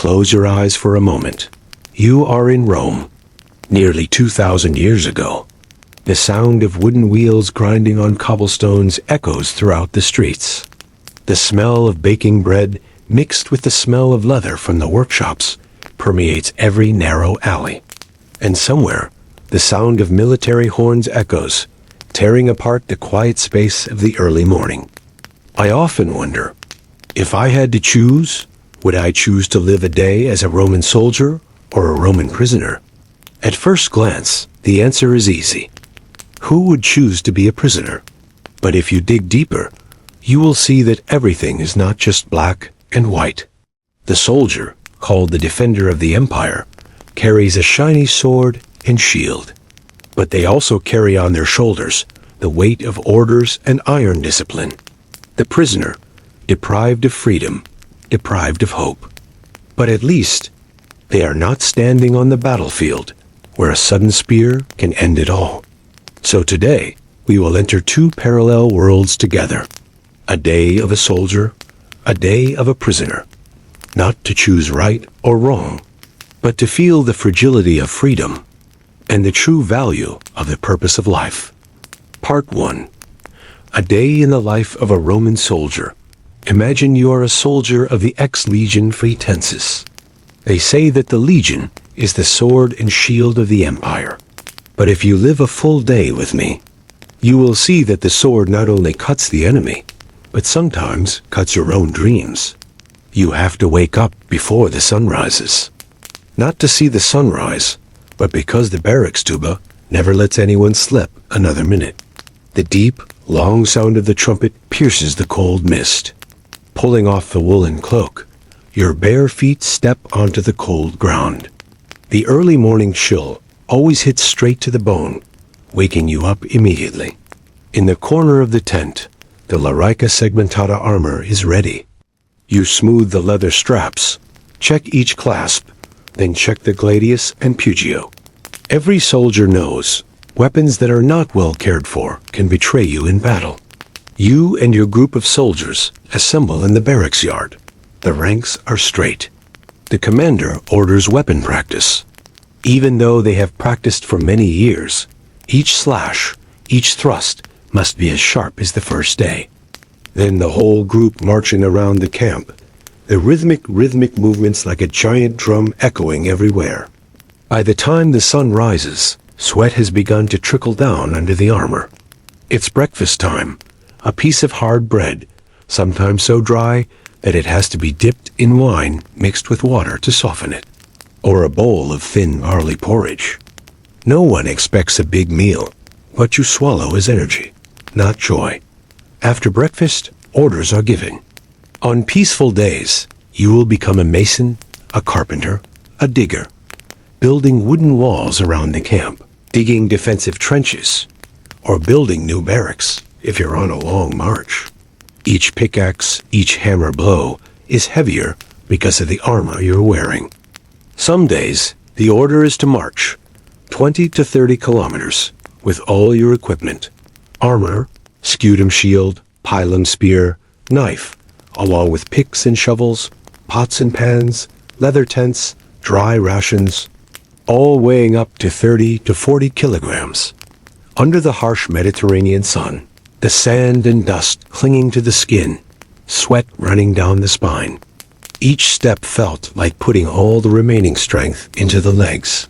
Close your eyes for a moment. You are in Rome, nearly 2,000 years ago. The sound of wooden wheels grinding on cobblestones echoes throughout the streets. The smell of baking bread, mixed with the smell of leather from the workshops, permeates every narrow alley. And somewhere, the sound of military horns echoes, tearing apart the quiet space of the early morning. I often wonder, if I had to choose, would I choose to live a day as a Roman soldier or a Roman prisoner? At first glance, the answer is easy. Who would choose to be a prisoner? But if you dig deeper, you will see that everything is not just black and white. The soldier, called the defender of the empire, carries a shiny sword and shield. But they also carry on their shoulders the weight of orders and iron discipline. The prisoner, deprived of freedom, deprived of hope. But at least, they are not standing on the battlefield, where a sudden spear can end it all. So today, we will enter two parallel worlds together. A day of a soldier, a day of a prisoner. Not to choose right or wrong, but to feel the fragility of freedom and the true value of the purpose of life. Part 1. A day in the life of a Roman soldier. Imagine you are a soldier of the ex-legion Fretensis. They say that the legion is the sword and shield of the empire. But if you live a full day with me, you will see that the sword not only cuts the enemy, but sometimes cuts your own dreams. You have to wake up before the sun rises. Not to see the sunrise, but because the barracks tuba never lets anyone slip another minute. The deep, long sound of the trumpet pierces the cold mist. Pulling off the woolen cloak, your bare feet step onto the cold ground. The early morning chill always hits straight to the bone, waking you up immediately. In the corner of the tent, the Larica segmentata armor is ready. You smooth the leather straps, check each clasp, then check the gladius and pugio. Every soldier knows weapons that are not well cared for can betray you in battle. You and your group of soldiers assemble in the barracks yard. The ranks are straight. The commander orders weapon practice. Even though they have practiced for many years, each slash, each thrust must be as sharp as the first day. Then the whole group marching around the camp, the rhythmic movements like a giant drum echoing everywhere. By the time the sun rises, sweat has begun to trickle down under the armor. It's breakfast time, a piece of hard bread, sometimes so dry that it has to be dipped in wine mixed with water to soften it, or a bowl of thin barley porridge. No one expects a big meal, what you swallow is energy, not joy. After breakfast, orders are given. On peaceful days, you will become a mason, a carpenter, a digger, building wooden walls around the camp, digging defensive trenches, or building new barracks if you're on a long march. Each pickaxe, each hammer blow is heavier because of the armor you're wearing. Some days, the order is to march 20 to 30 kilometers with all your equipment, armor, scutum shield, pilum spear, knife, along with picks and shovels, pots and pans, leather tents, dry rations, all weighing up to 30 to 40 kilograms. Under the harsh Mediterranean sun, the sand and dust clinging to the skin, sweat running down the spine. Each step felt like putting all the remaining strength into the legs.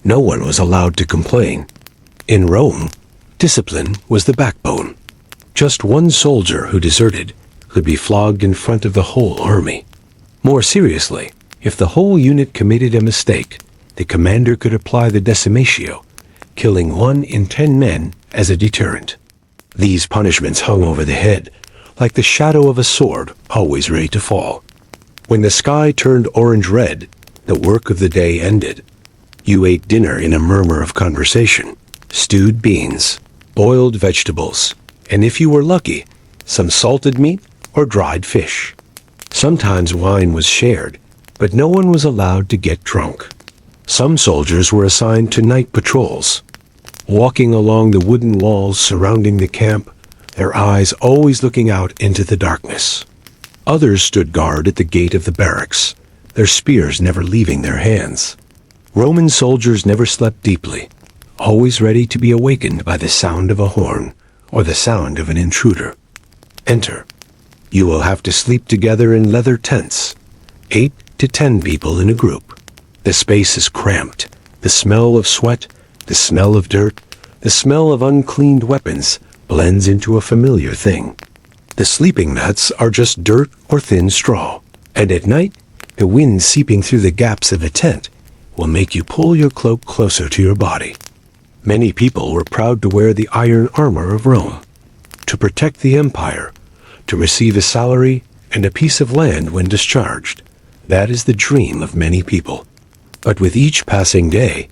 No one was allowed to complain. In Rome, discipline was the backbone. Just one soldier who deserted could be flogged in front of the whole army. More seriously, if the whole unit committed a mistake, the commander could apply the decimatio, killing 1 in 10 men as a deterrent. These punishments hung over the head, like the shadow of a sword always ready to fall. When the sky turned orange-red, the work of the day ended. You ate dinner in a murmur of conversation, stewed beans, boiled vegetables, and if you were lucky, some salted meat or dried fish. Sometimes wine was shared, but no one was allowed to get drunk. Some soldiers were assigned to night patrols, walking along the wooden walls surrounding the camp, their eyes always looking out into the darkness. Others stood guard at the gate of the barracks, their spears never leaving their hands. Roman soldiers never slept deeply, always ready to be awakened by the sound of a horn or the sound of an intruder. Enter. You will have to sleep together in leather tents, 8 to 10 people in a group. The space is cramped. The smell of sweat, the smell of dirt, the smell of uncleaned weapons blends into a familiar thing. The sleeping mats are just dirt or thin straw, and at night, the wind seeping through the gaps of a tent will make you pull your cloak closer to your body. Many people were proud to wear the iron armor of Rome, to protect the empire, to receive a salary and a piece of land when discharged. That is the dream of many people. But with each passing day,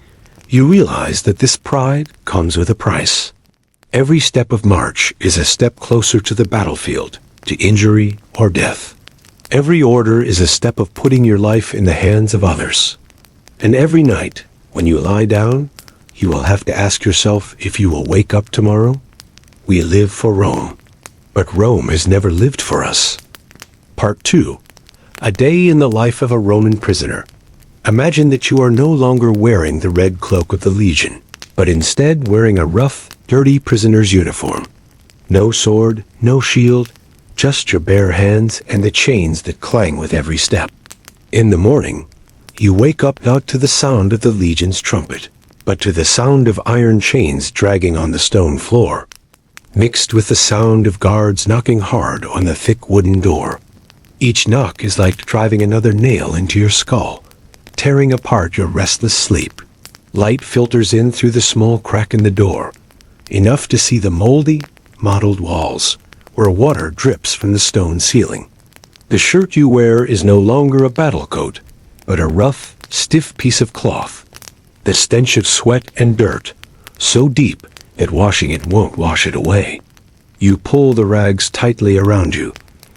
you realize that this pride comes with a price. Every step of march is a step closer to the battlefield, to injury or death. Every order is a step of putting your life in the hands of others. And every night, when you lie down, you will have to ask yourself if you will wake up tomorrow. We live for Rome, but Rome has never lived for us. Part 2. A day in the life of a Roman prisoner. Imagine that you are no longer wearing the red cloak of the legion, but instead wearing a rough, dirty prisoner's uniform. No sword, no shield, just your bare hands and the chains that clang with every step. In the morning, you wake up not to the sound of the legion's trumpet, but to the sound of iron chains dragging on the stone floor, mixed with the sound of guards knocking hard on the thick wooden door. Each knock is like driving another nail into your skull, tearing apart your restless sleep. Light filters in through the small crack in the door, enough to see the moldy, mottled walls, where water drips from the stone ceiling. The shirt you wear is no longer a battle coat, but a rough, stiff piece of cloth. The stench of sweat and dirt, so deep that washing it won't wash it away. You pull the rags tightly around you,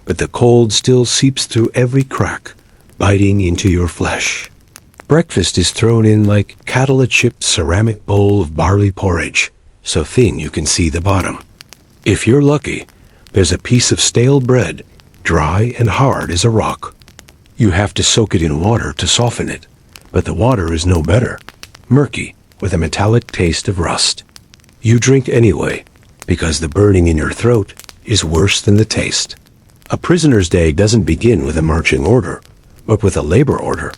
but the cold still seeps through every crack, biting into your flesh. Breakfast is thrown in like cattle a chipped ceramic bowl of barley porridge, so thin you can see the bottom. If you're lucky, there's a piece of stale bread, dry and hard as a rock. You have to soak it in water to soften it, but the water is no better, murky, with a metallic taste of rust. You drink anyway, because the burning in your throat is worse than the taste. A prisoner's day doesn't begin with a marching order, but with a labor order.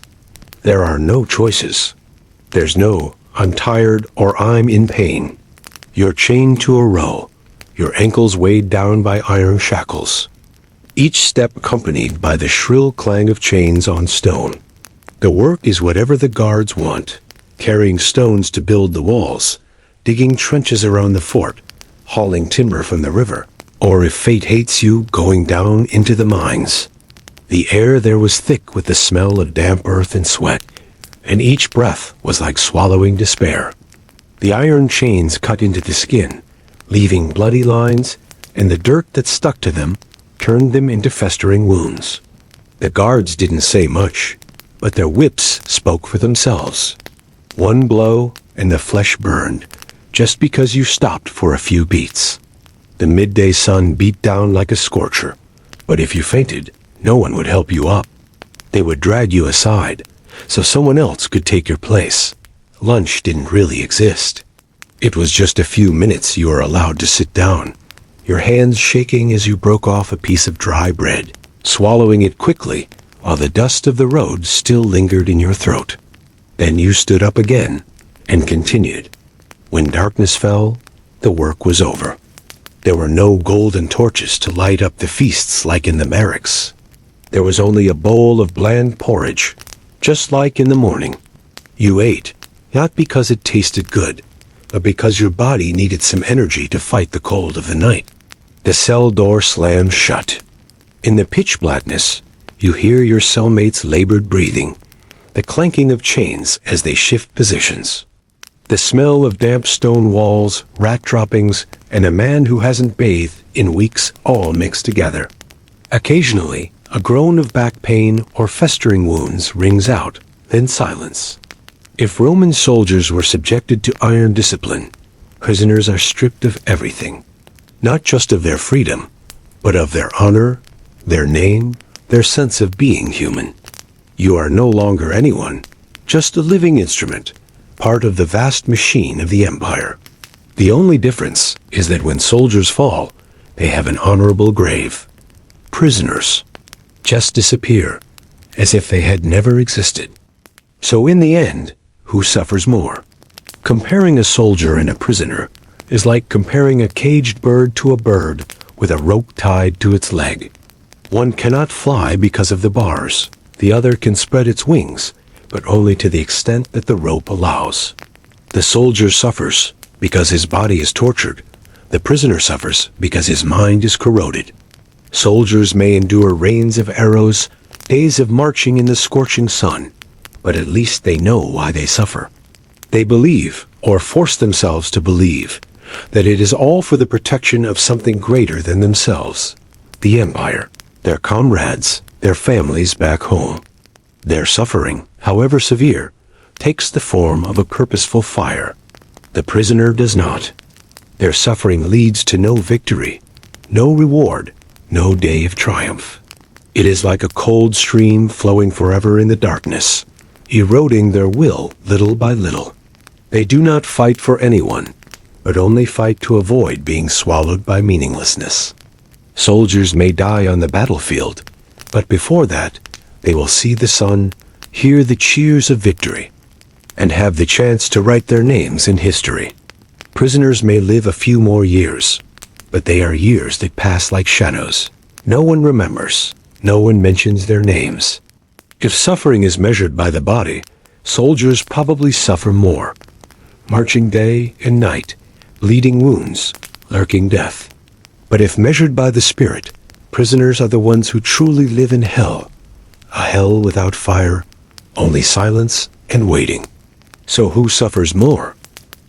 There are no choices. There's no, I'm tired or I'm in pain. You're chained to a row, your ankles weighed down by iron shackles. Each step accompanied by the shrill clang of chains on stone. The work is whatever the guards want, carrying stones to build the walls, digging trenches around the fort, hauling timber from the river, or if fate hates you, going down into the mines. The air there was thick with the smell of damp earth and sweat, and each breath was like swallowing despair. The iron chains cut into the skin, leaving bloody lines, and the dirt that stuck to them turned them into festering wounds. The guards didn't say much, but their whips spoke for themselves. One blow, and the flesh burned, just because you stopped for a few beats. The midday sun beat down like a scorcher, but if you fainted, no one would help you up. They would drag you aside, so someone else could take your place. Lunch didn't really exist. It was just a few minutes you were allowed to sit down, your hands shaking as you broke off a piece of dry bread, swallowing it quickly while the dust of the road still lingered in your throat. Then you stood up again and continued. When darkness fell, the work was over. There were no golden torches to light up the feasts like in the barracks. There was only a bowl of bland porridge, just like in the morning. You ate, not because it tasted good, but because your body needed some energy to fight the cold of the night. The cell door slammed shut. In the pitch blackness, you hear your cellmates' labored breathing, the clanking of chains as they shift positions. The smell of damp stone walls, rat droppings, and a man who hasn't bathed in weeks all mixed together. Occasionally, a groan of back pain or festering wounds rings out, then silence. If Roman soldiers were subjected to iron discipline, prisoners are stripped of everything, not just of their freedom, but of their honor, their name, their sense of being human. You are no longer anyone, just a living instrument, part of the vast machine of the empire. The only difference is that when soldiers fall, they have an honorable grave. Prisoners just disappear, as if they had never existed. So in the end, who suffers more? Comparing a soldier and a prisoner is like comparing a caged bird to a bird with a rope tied to its leg. One cannot fly because of the bars. The other can spread its wings, but only to the extent that the rope allows. The soldier suffers because his body is tortured. The prisoner suffers because his mind is corroded. Soldiers may endure rains of arrows, days of marching in the scorching sun, but at least they know why they suffer. They believe, or force themselves to believe, that it is all for the protection of something greater than themselves, the empire, their comrades, their families back home. Their suffering, however severe, takes the form of a purposeful fire. The prisoner does not. Their suffering leads to no victory, no reward, no day of triumph. It is like a cold stream flowing forever in the darkness, eroding their will little by little. They do not fight for anyone, but only fight to avoid being swallowed by meaninglessness. Soldiers may die on the battlefield, but before that, they will see the sun, hear the cheers of victory, and have the chance to write their names in history. Prisoners may live a few more years, but they are years that pass like shadows. No one remembers. No one mentions their names. If suffering is measured by the body, soldiers probably suffer more. Marching day and night, bleeding wounds, lurking death. But if measured by the spirit, prisoners are the ones who truly live in hell. A hell without fire, only silence and waiting. So who suffers more?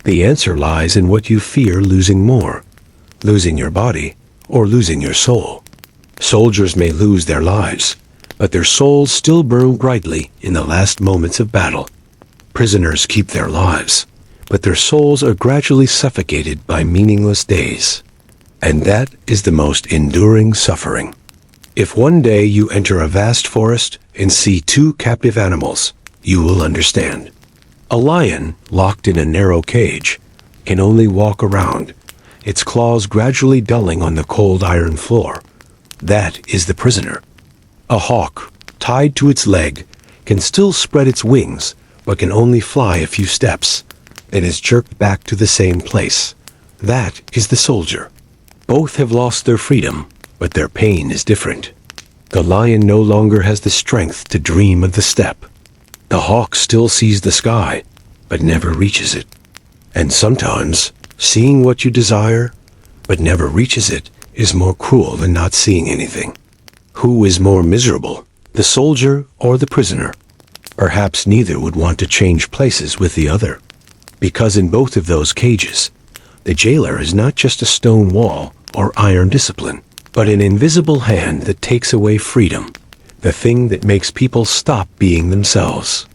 The answer lies in what you fear losing more. Losing your body or losing your soul. Soldiers may lose their lives, but their souls still burn brightly in the last moments of battle. Prisoners keep their lives, but their souls are gradually suffocated by meaningless days. And that is the most enduring suffering. If one day you enter a vast forest and see two captive animals, you will understand. A lion, locked in a narrow cage, can only walk around, its claws gradually dulling on the cold iron floor. That is the prisoner. A hawk, tied to its leg, can still spread its wings, but can only fly a few steps. It is jerked back to the same place. That is the soldier. Both have lost their freedom, but their pain is different. The lion no longer has the strength to dream of the steppe. The hawk still sees the sky, but never reaches it. And sometimes, seeing what you desire, but never reaches it, is more cruel than not seeing anything. Who is more miserable, the soldier or the prisoner? Perhaps neither would want to change places with the other. Because in both of those cages, the jailer is not just a stone wall or iron discipline, but an invisible hand that takes away freedom, the thing that makes people stop being themselves.